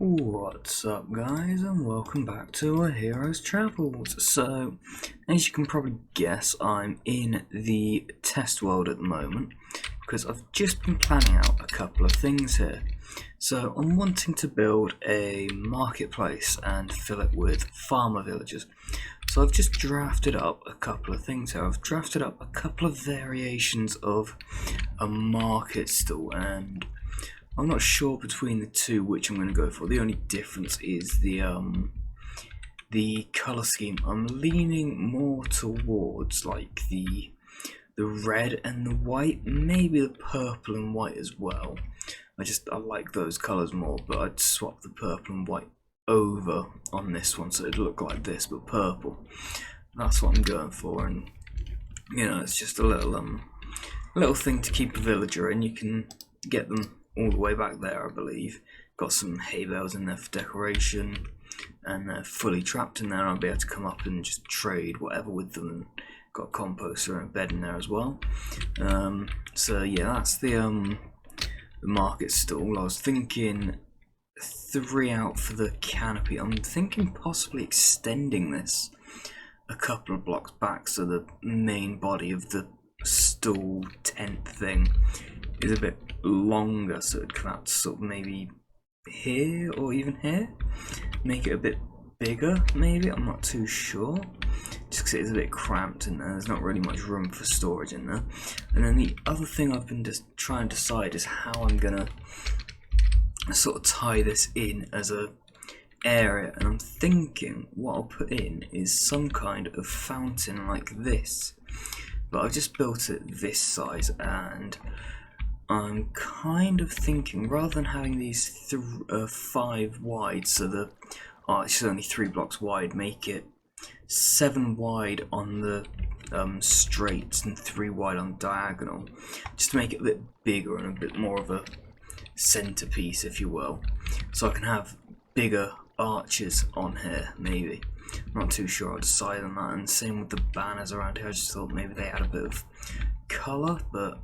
What's up guys, and welcome back to A Hero's Travels. So, as you can probably guess, I'm in the test world at the moment because I've just been planning out a couple of things here. So I'm wanting to build a marketplace and fill it with farmer villages. So I've just drafted up a couple of things here. I've drafted up a couple of variations of a market stall, and I'm not sure between the two which I'm going to go for. The only difference is the colour scheme. I'm leaning more towards like the red and the white, maybe the purple and white as well. I like those colours more, but I'd swap the purple and white over on this one so it'd look like this but purple. That's what I'm going for, and you know, it's just a little thing to keep a villager in. You can get them all the way back there, I believe. Got some hay bales in there for decoration, and they're fully trapped in there. I'll be able to come up and just trade whatever with them, and got a composter and a bed in there as well. So yeah, that's the market stall. I was thinking 3 out for the canopy. I'm thinking possibly extending this a couple of blocks back so the main body of the stall tent thing is a bit longer, so it'd come out to sort of maybe here or even here. Make it a bit bigger, maybe. I'm not too sure. Just because it is a bit cramped in there. There's not really much room for storage in there. And then the other thing I've been just trying to decide is how I'm gonna sort of tie this in as a area. And I'm thinking what I'll put in is some kind of fountain like this. But I've just built it this size, and I'm kind of thinking, rather than having these 5 wide, so the it's only 3 blocks wide, make it 7 wide on the straight and 3 wide on diagonal, just to make it a bit bigger and a bit more of a centerpiece, if you will, so I can have bigger arches on here. Maybe, I'm not too sure. I'll decide on that. And same with the banners around here. I just thought maybe they had a bit of colour, but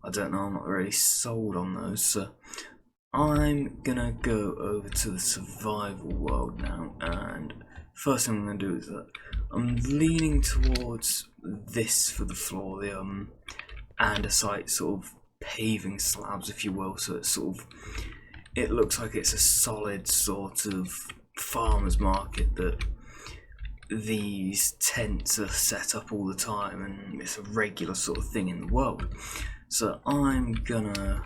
I don't know, I'm not really sold on those. So I'm gonna go over to the survival world now, and first thing I'm gonna do is that I'm leaning towards this for the floor, the andesite sort of paving slabs, if you will, so it's sort of, it looks like it's a solid sort of farmer's market, that these tents are set up all the time and it's a regular sort of thing in the world. So I'm gonna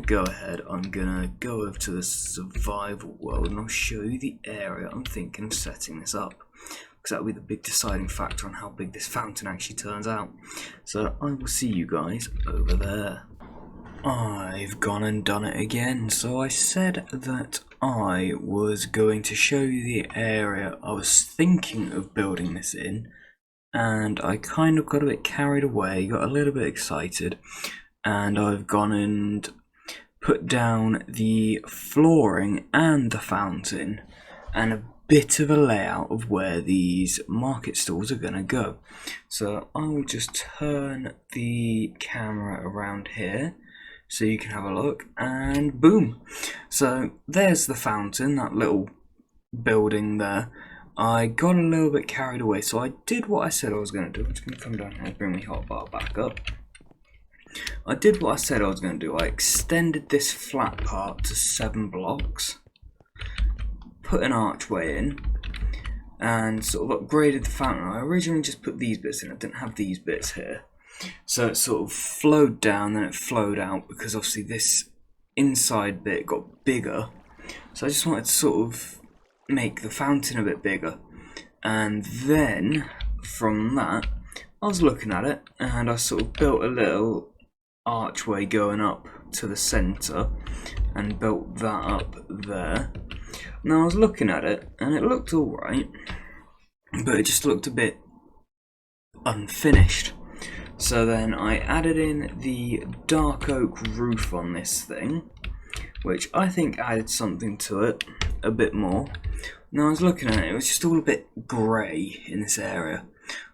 go ahead, I'm gonna go over to the survival world, and I'll show you the area I'm thinking of setting this up, because that'll be the big deciding factor on how big this fountain actually turns out. So I will see you guys over there. I've gone and done it again. So I said that I was going to show you the area I was thinking of building this in, and I kind of got a bit carried away, got a little bit excited, and I've gone and put down the flooring and the fountain and a bit of a layout of where these market stalls are going to go. So I will just turn the camera around here so you can have a look, and boom. So there's the fountain, that little building there. I got a little bit carried away, so I did what I said I was going to do. I'm just going to come down here and bring my hotbar back up. I did what I said I was going to do. I extended this flat part to 7 blocks, put an archway in, and sort of upgraded the fountain. I originally just put these bits in. I didn't have these bits here. So it sort of flowed down, then it flowed out, because obviously this inside bit got bigger. So I just wanted to sort of make the fountain a bit bigger, and then from that I was looking at it and I sort of built a little archway going up to the center and built that up there. Now I was looking at it and it looked alright, but it just looked a bit unfinished. So then I added in the dark oak roof on this thing, which I think added something to it a bit more. Now I was looking at it, it was just all a bit grey in this area.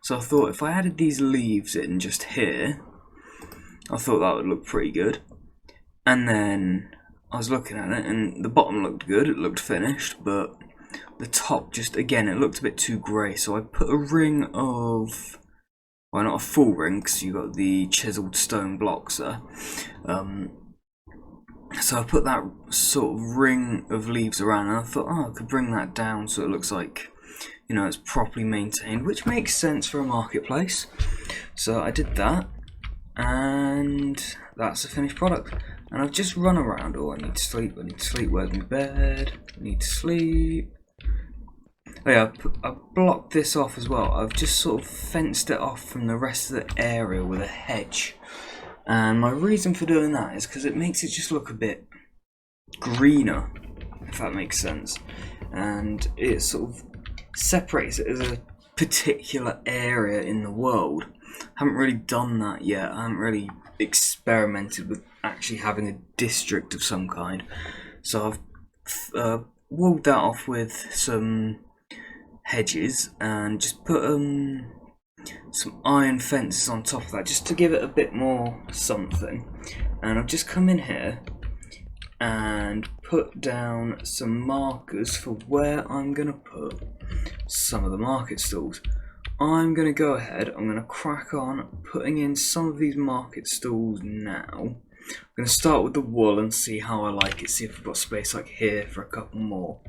So I thought if I added these leaves in just here, I thought that would look pretty good. And then I was looking at it, and the bottom looked good, it looked finished, but the top just, again, it looked a bit too grey, so I put a ring of, well, not a full ring, because you got the chiselled stone blocks there. So I put that sort of ring of leaves around, and I thought, oh, I could bring that down so it looks like, you know, it's properly maintained, which makes sense for a marketplace. So I did that, and that's the finished product. And I've just run around. Oh, I need to sleep, where's my bed? I need to sleep. Oh yeah, I blocked this off as well. I've just sort of fenced it off from the rest of the area with a hedge. And my reason for doing that is because it makes it just look a bit greener, if that makes sense. And it sort of separates it as a particular area in the world. I haven't really done that yet. I haven't really experimented with actually having a district of some kind. So I've walled that off with some hedges and just put some iron fences on top of that just to give it a bit more something. And I've just come in here and put down some markers for where I'm going to put some of the market stalls. I'm going to go ahead, I'm going to crack on putting in some of these market stalls now. I'm going to start with the wool and see how I like it, see if I've got space like here for a couple more.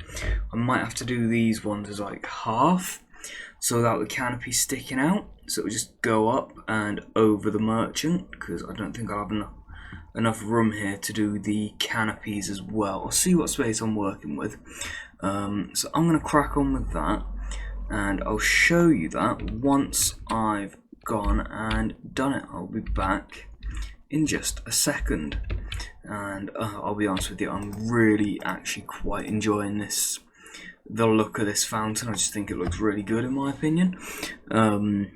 I might have to do these ones as like half, so without the canopy sticking out, so it'll just go up and over the merchant, because I don't think I'll have enough room here to do the canopies as well. I'll see what space I'm working with. So I'm going to crack on with that, and I'll show you that once I've gone and done it. I'll be back in just a second, and I'll be honest with you, I'm really actually quite enjoying the look of this fountain. I just think it looks really good in my opinion, and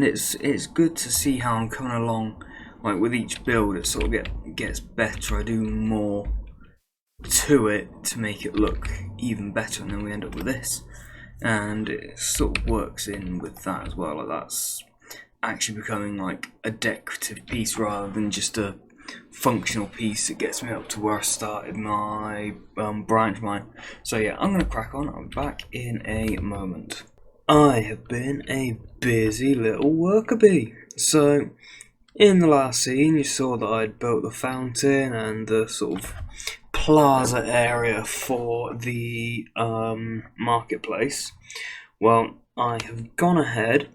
it's good to see how I'm coming along. Like with each build, it sort of gets better. I do more to it to make it look even better, and then we end up with this, and it sort of works in with that as well. Like that's actually becoming like a decorative piece rather than just a functional piece. It gets me up to where I started my branch mine. So yeah, I'm gonna crack on. I'm back in a moment. I have been a busy little worker bee. So in the last scene you saw that I'd built the fountain and the sort of plaza area for the marketplace. Well, I have gone ahead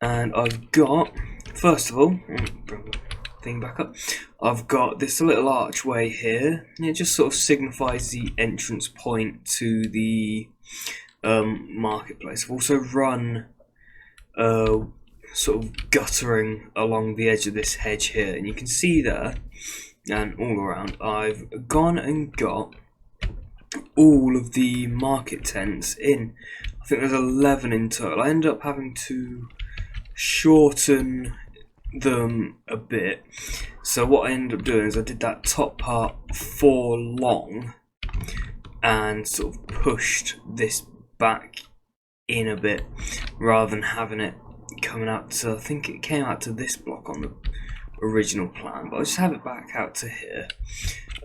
and I've got, first of all, bring the thing back up, I've got this little archway here, and it just sort of signifies the entrance point to the marketplace. I've also run sort of guttering along the edge of this hedge here, and you can see there and all around I've gone and got all of the market tents in. I think there's 11 in total. I ended up having to shorten them a bit, so what I ended up doing is I did that top part 4 long and sort of pushed this back in a bit rather than having it coming out to, I think it came out to this block on the original plan, but I'll just have it back out to here.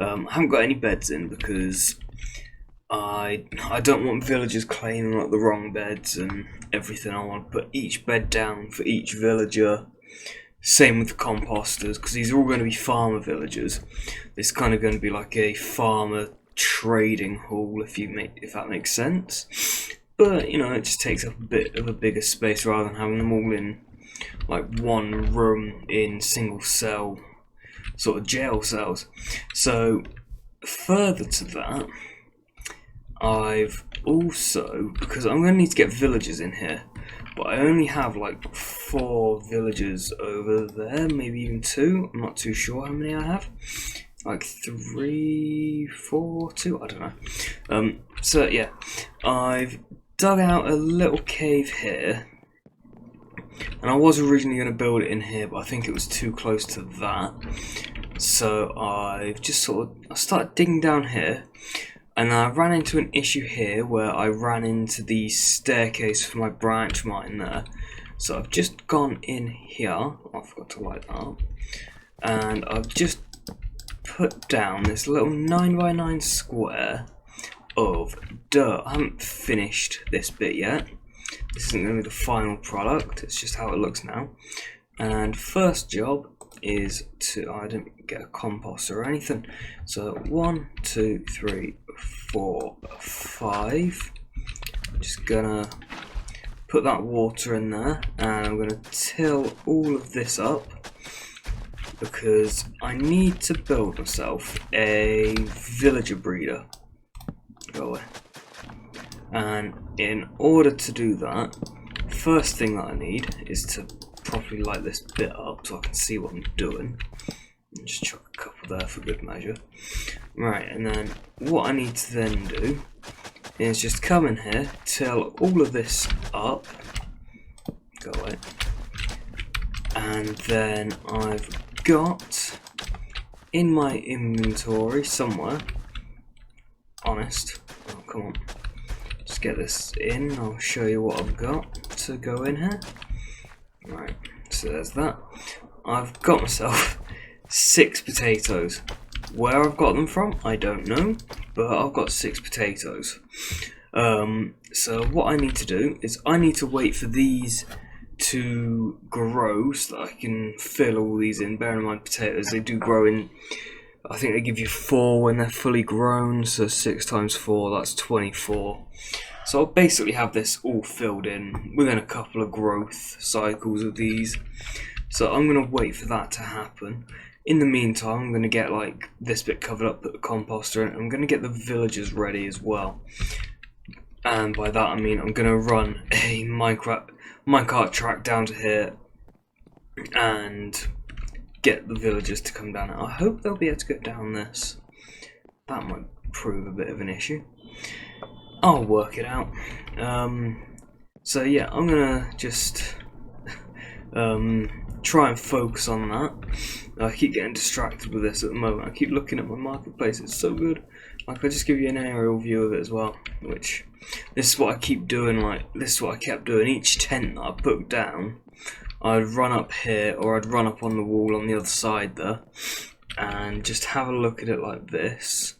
I haven't got any beds in because I don't want villagers claiming like the wrong beds and everything. I want to put each bed down for each villager. Same with the composters, because these are all going to be farmer villagers. It's kind of going to be like a farmer trading hall, if that makes sense. But you know, it just takes up a bit of a bigger space rather than having them all in like one room in single cell sort of jail cells. So further to that, I've also, because I'm going to need to get villagers in here, but I only have like 4 villagers over there, maybe even 2. I'm not too sure how many I have. Like 3, 4, 2, I don't know. So yeah, I've dug out a little cave here, and I was originally going to build it in here, but I think it was too close to that. So I've just I started digging down here, and I ran into an issue here where I ran into the staircase for my branch mine there. So I've just gone in here. Oh, I forgot to light that up. And I've just put down this little 9x9 square of dirt. I haven't finished this bit yet. This isn't going to be the final product, it's just how it looks now. And first job is to, I didn't get a composter or anything. So 1, 2, 3, 4, 5. I'm just gonna put that water in there, and I'm gonna till all of this up because I need to build myself a villager breeder. Go away. And in order to do that, first thing that I need is to properly light this bit up so I can see what I'm doing. Just chuck a couple there for good measure. Right, and then what I need to then do is just come in here, till all of this up. Go away. And then I've got in my inventory somewhere. Honest. Oh, come on. Just get this in. I'll show you what I've got to go in here. Right, so there's that. I've got myself 6 potatoes. Where I've got them from, I don't know, but I've got 6 potatoes. So what I need to do is I need to wait for these to grow so that I can fill all these in. Bear in mind, potatoes, they do grow in, I think they give you 4 when they're fully grown, so 6 times 4, that's 24. So I'll basically have this all filled in within a couple of growth cycles of these. So I'm going to wait for that to happen. In the meantime, I'm going to get like this bit covered up, put the composter in. I'm going to get the villagers ready as well. And by that I mean I'm going to run a minecart track down to here and get the villagers to come down. I hope they'll be able to get down this. That might prove a bit of an issue. I'll work it out. So yeah, I'm gonna just try and focus on that. I keep getting distracted with this at the moment. I keep looking at my marketplace, it's so good. Like, I'll just give you an aerial view of it as well, which, this is what I keep doing, like, this is what I kept doing. Each tent that I put down, I'd run up here, or I'd run up on the wall on the other side there, and just have a look at it like this,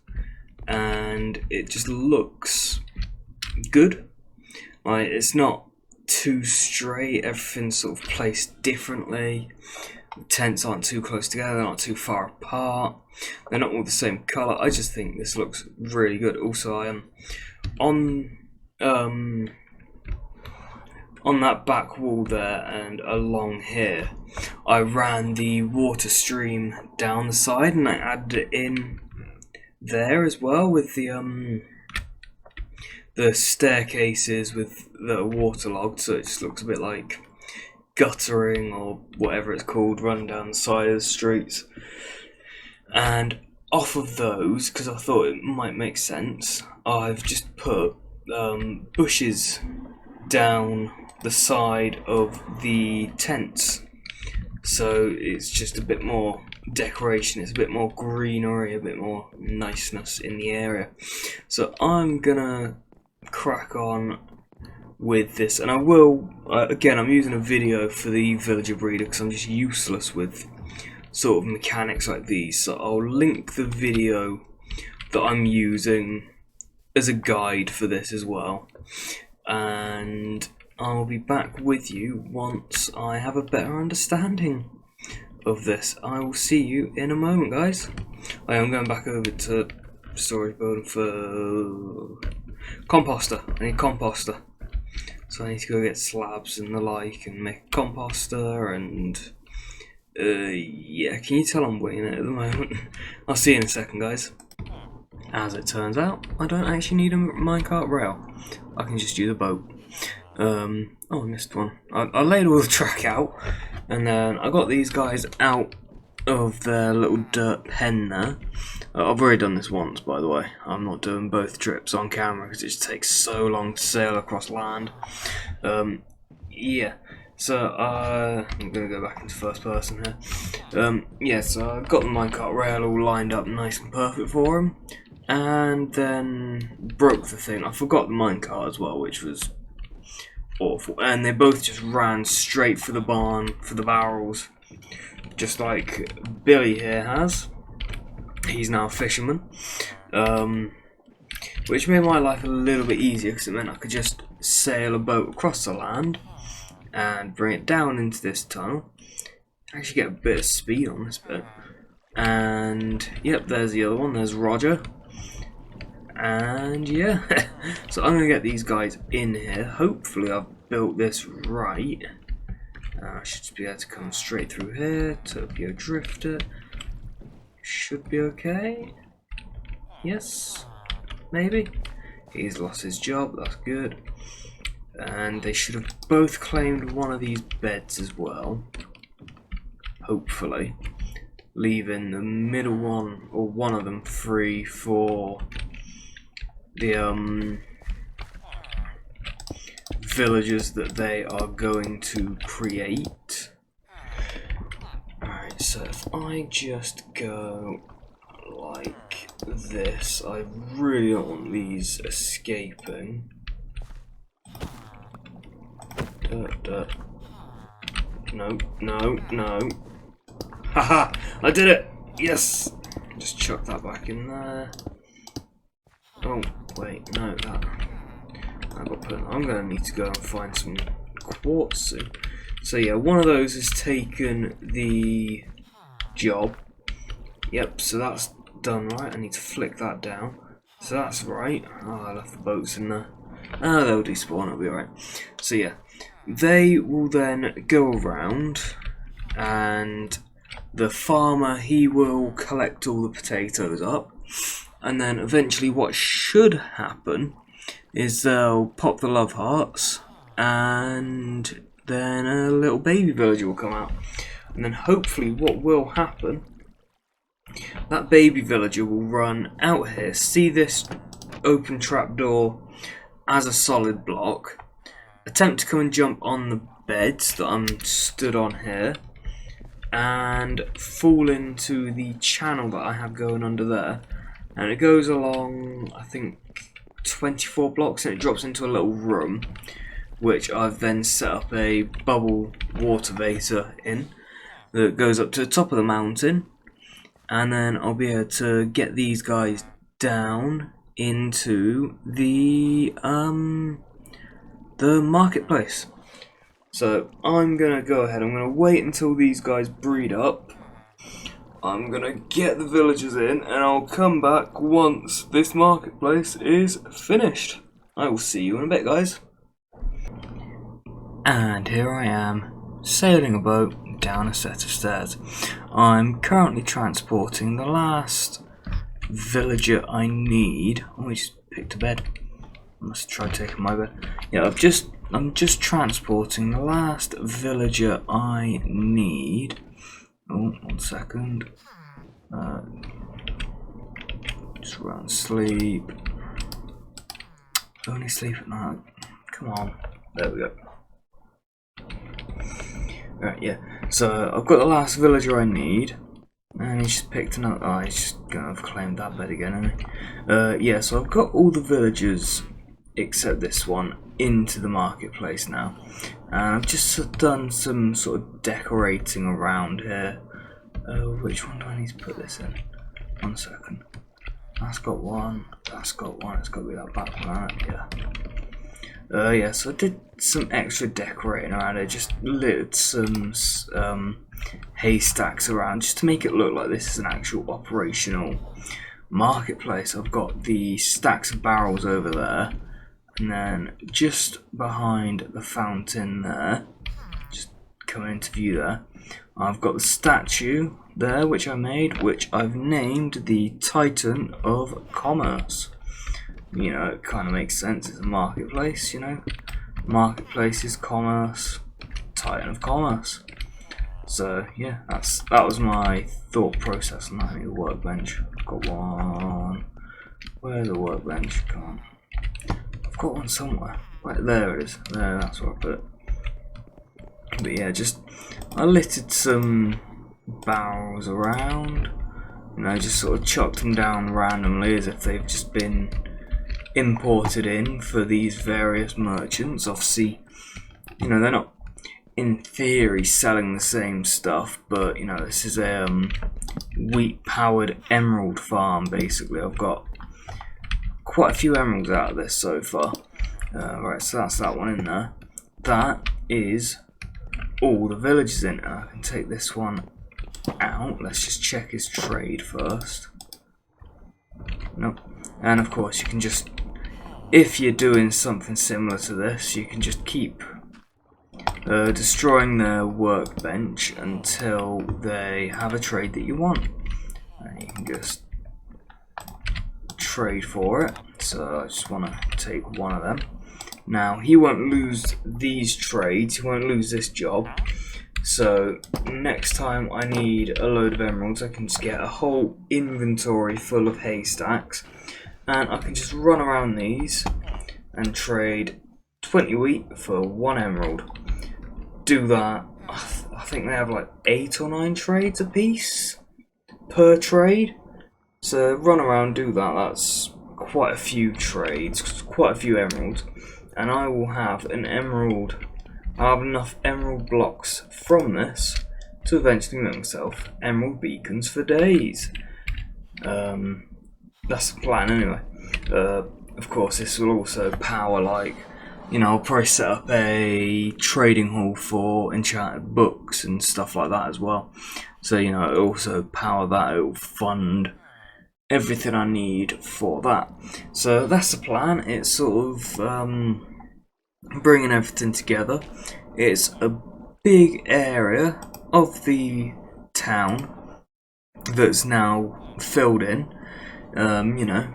and it just looks good. Like, it's not too straight, everything's sort of placed differently. The tents aren't too close together, they're not too far apart, they're not all the same colour. I just think this looks really good. Also, I am on that back wall there and along here, I ran the water stream down the side and I added it in there as well with the staircases with the waterlogged, so it just looks a bit like guttering or whatever it's called, run down the side of the streets. And off of those, because I thought it might make sense, I've just put bushes down the side of the tents, so it's just a bit more decoration, it's a bit more greenery, a bit more niceness in the area. So I'm gonna crack on with this, and I will again, I'm using a video for the villager breeder because I'm just useless with sort of mechanics like these, so I'll link the video that I'm using as a guide for this as well, and I'll be back with you once I have a better understanding of this. I will see you in a moment, guys. I am going back over to storage building for composter. I need composter, so I need to go get slabs and the like and make a composter. And yeah, can you tell I'm waiting it at the moment? I'll see you in a second, guys. As it turns out, I don't actually need a minecart rail, I can just use a boat. Oh, I missed one. I laid all the track out, and then I got these guys out of their little dirt pen there. I've already done this once, by the way. I'm not doing both trips on camera because it just takes so long to sail across land. Yeah, so I'm going to go back into first person here. Yeah, so I've got the minecart rail all lined up nice and perfect for him, and then broke the thing. I forgot the minecart as well, which was awful, and they both just ran straight for the barn, for the barrels, just like Billy here has. he's now a fisherman, which made my life a little bit easier because it meant I could just sail a boat across the land and bring it down into this tunnel. Actually get a bit of speed on this bit. And yep, there's the other one, there's Roger. And yeah, so I'm going to get these guys in here. Hopefully I've built this right. I should just be able to come straight through here. Tokyo Drifter. Should be okay. Yes, maybe. He's lost his job, that's good. And they should have both claimed one of these beds as well. Hopefully. Leaving the middle one, or one of them, free for the villagers that they are going to create. Alright, so if I just go like this, I really don't want these escaping. No, no, no. Haha! I did it! Yes! Just chuck that back in there. Oh, wait, no, that. I got put. I'm gonna need to go and find some quartz soon. So yeah, one of those has taken the job. Yep, so that's done right. I need to flick that down. So that's right. Oh, I left the boats in there. Oh, they'll despawn, it'll be alright. So yeah, they will then go around and the farmer, he will collect all the potatoes up, and then eventually what should happen is they'll pop the love hearts, and then a little baby villager will come out, and then hopefully what will happen, that baby villager will run out here, see this open trapdoor as a solid block, attempt to come and jump on the beds that I'm stood on here, and fall into the channel that I have going under there, and it goes along I think 24 blocks and it drops into a little room which I've then set up a bubble water vator in that goes up to the top of the mountain, and then I'll be able to get these guys down into the marketplace. So I'm gonna go ahead, I'm gonna wait until these guys breed up. I'm gonna get the villagers in and I'll come back once this marketplace is finished. I will see you in a bit, guys. And here I am, sailing a boat down a set of stairs. I'm currently transporting the last villager I need. Oh, he just picked a bed. I must try taking my bed. Yeah, I'm just transporting the last villager I need. Oh, 1 second. Just run sleep. Only sleep at night. Come on. There we go. Right, yeah. So I've got the last villager I need. And he's just picked another. Oh, he's just gonna have claimed that bed again, isn't he? Yeah, so I've got all the villagers except this one into the marketplace now, and I've just done some sort of decorating around here. Which one do I need to put this in? 1 second. That's got one, that's got one, it's got to be that back one, yeah. Yeah, so I did some extra decorating around it, just lit some haystacks around, just to make it look like this is an actual operational marketplace. I've got the stacks of barrels over there, and then just behind the fountain there, just coming into view there, I've got the statue there which I made, which I've named the Titan of Commerce. You know, it kind of makes sense, it's a marketplace, you know. Marketplace is commerce, Titan of Commerce. So yeah, that was my thought process on that. I need a workbench. I've got one. Where's the workbench? Come on. I've got one somewhere. Right, there it is. There, that's where I put it. But yeah, I littered some barrels around. You know, just sort of chucked them down randomly as if they've just been imported in for these various merchants. Obviously, you know, they're not in theory selling the same stuff, but you know, this is a wheat powered emerald farm. Basically, I've got quite a few emeralds out of this so far. Right, so that's that one in there. That is all the villages in. I can take this one out. Let's just check his trade first. Nope. And of course you can just, if you're doing something similar to this, you can just keep destroying their workbench until they have a trade that you want. And you can just trade for it. So I just want to take one of them. Now he won't lose these trades, he won't lose this job. So next time I need a load of emeralds, I can just get a whole inventory full of haystacks, and I can just run around these and trade 20 wheat for 1 emerald. Do that. I think they have like 8 or 9 trades a piece per trade. So run around, do that. That's quite a few trades, quite a few emeralds, and I will have an emerald. I have enough emerald blocks from this to eventually make myself emerald beacons for days. That's the plan anyway. Of course, this will also power, like, you know, I'll probably set up a trading hall for enchanted books and stuff like that as well. So, you know, it'll also power that, it'll fund everything I need for that. So that's the plan. It's sort of bringing everything together. It's a big area of the town that's now filled in. You know,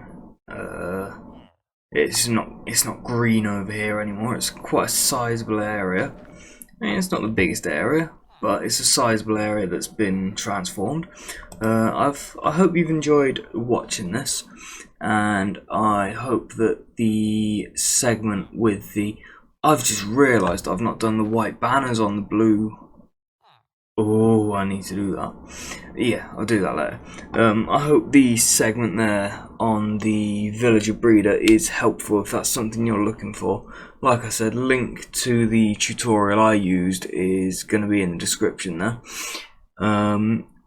it's not green over here anymore. It's quite a sizable area. I mean, it's not the biggest area, but it's a sizable area that's been transformed. I hope you've enjoyed watching this, and I hope that the segment with the, I've just realised I've not done the white banners on the blue. Oh, I need to do that. Yeah, I'll do that later. I hope the segment there on the villager breeder is helpful if that's something you're looking for. Like I said, link to the tutorial I used is going to be in the description there.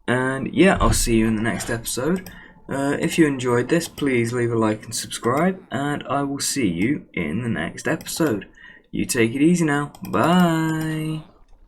And yeah, I'll see you in the next episode. If you enjoyed this, please leave a like and subscribe, and I will see you in the next episode. You take it easy now. Bye.